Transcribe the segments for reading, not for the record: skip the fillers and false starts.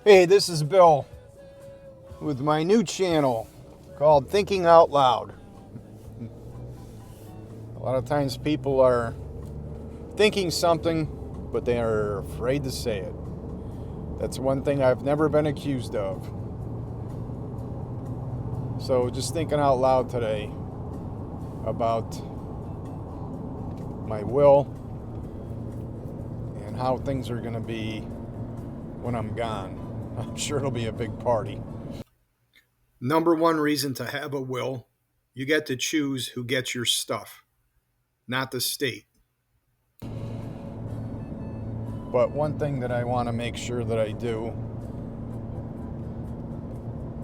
Hey, this is Bill with my new channel called Thinking Out Loud. A lot of times people are thinking something, but they are afraid to say it. That's one thing I've never been accused of. So just thinking out loud today about my will and how things are going to be when I'm gone. I'm sure it'll be a big party. Number one reason to have a will, you get to choose who gets your stuff, not the state. But one thing that I want to make sure that I do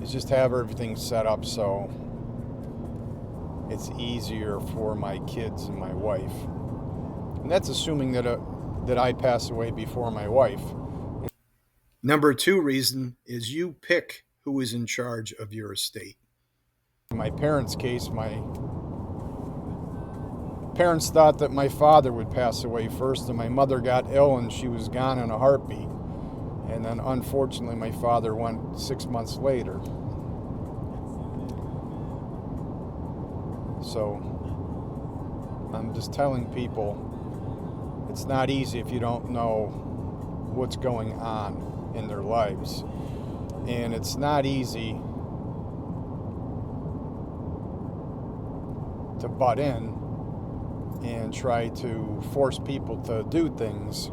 is just have everything set up so it's easier for my kids and my wife. And that's assuming that I pass away before my wife. Number two reason is you pick who is in charge of your estate. In my parents' case, my parents thought that my father would pass away first, and my mother got ill and she was gone in a heartbeat. And then unfortunately my father went 6 months later. So I'm just telling people it's not easy if you don't know what's going on in their lives. And it's not easy to butt in and try to force people to do things.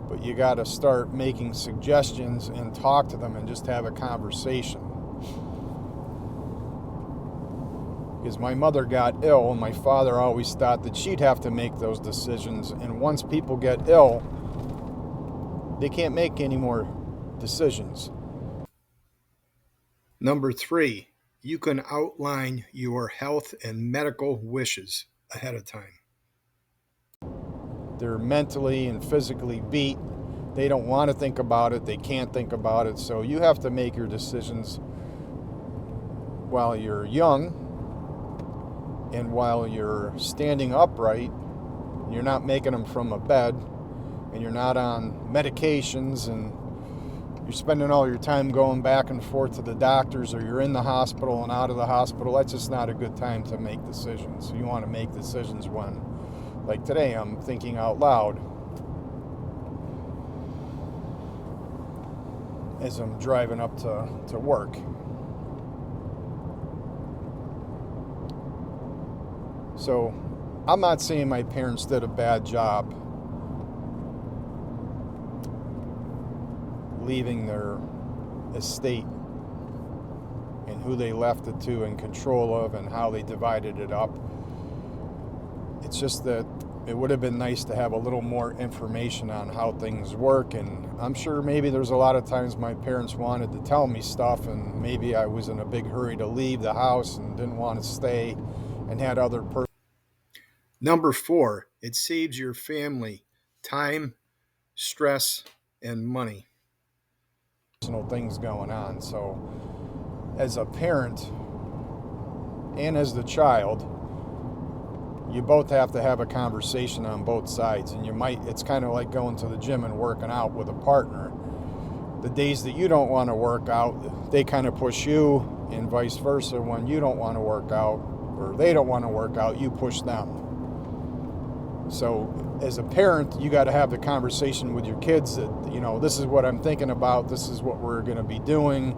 But you got to start making suggestions and talk to them and just have a conversation. Because my mother got ill and my father always thought that she'd have to make those decisions. And once people get ill, they can't make any more decisions. Number three, you can outline your health and medical wishes ahead of time. They're mentally and physically beat. They don't want to think about it. They can't think about it. So you have to make your decisions while you're young and while you're standing upright. You're not making them from a bed, and you're not on medications, and you're spending all your time going back and forth to the doctors, or you're in the hospital and out of the hospital. That's just not a good time to make decisions. You want to make decisions when, like today, I'm thinking out loud as I'm driving up to work. So I'm not saying my parents did a bad job leaving their estate and who they left it to and control of and how they divided it up. It's just that it would have been nice to have a little more information on how things work. And I'm sure maybe there's a lot of times my parents wanted to tell me stuff, and maybe I was in a big hurry to leave the house and didn't want to stay and had other Number four, it saves your family time, stress, and money. Personal things going on. So as a parent and as the child, you both have to have a conversation on both sides. And it's kind of like going to the gym and working out with a partner. The days that you don't want to work out, they kind of push you, and vice versa. When you don't want to work out or they don't want to work out, you push them. So as a parent, you got to have the conversation with your kids that, this is what I'm thinking about. This is what we're going to be doing.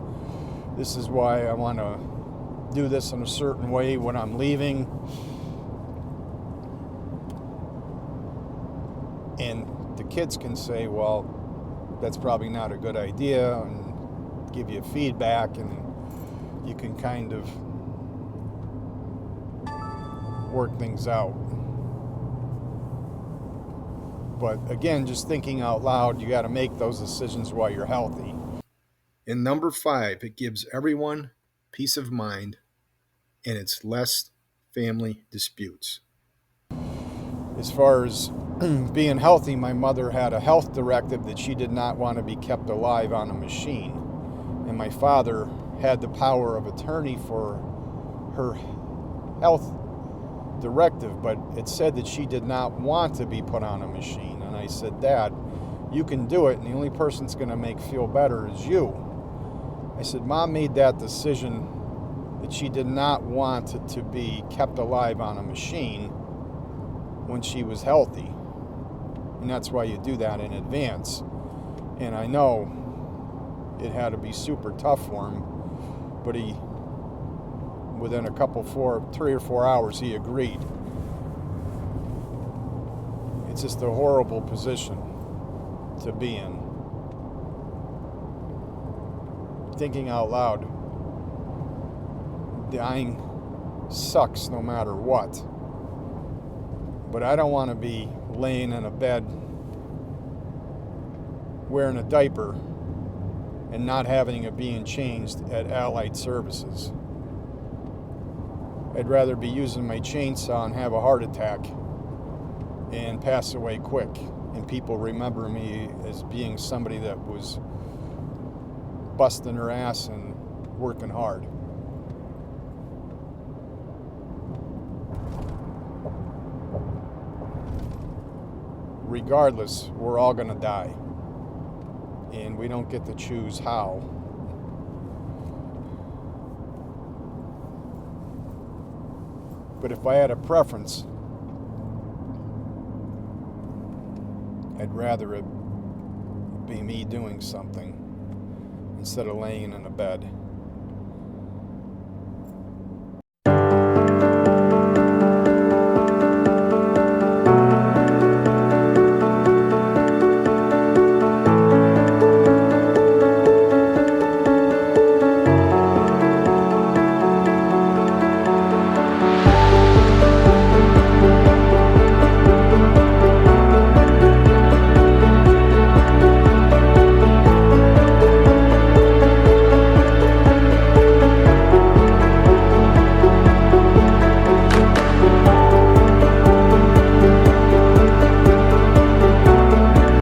This is why I want to do this in a certain way when I'm leaving. And the kids can say, well, that's probably not a good idea, and give you feedback, and you can kind of work things out. But again, just thinking out loud, you got to make those decisions while you're healthy. And number five, it gives everyone peace of mind, and it's less family disputes. As far as being healthy, my mother had a health directive that she did not want to be kept alive on a machine. And my father had the power of attorney for her health directive, but it said that she did not want to be put on a machine. And I said, Dad, You can do it, and the only person that's going to make feel better is you. I said, Mom made that decision that she did not want to be kept alive on a machine when she was healthy. And that's why you do that in advance. And I know it had to be super tough for him, but within 3 or 4 hours, he agreed. It's just a horrible position to be in. Thinking out loud, dying sucks no matter what. But I don't want to be laying in a bed wearing a diaper and not having it being changed at Allied Services. I'd rather be using my chainsaw and have a heart attack and pass away quick, and people remember me as being somebody that was busting her ass and working hard. Regardless, we're all going to die, and we don't get to choose how. But if I had a preference, I'd rather it be me doing something instead of laying in a bed.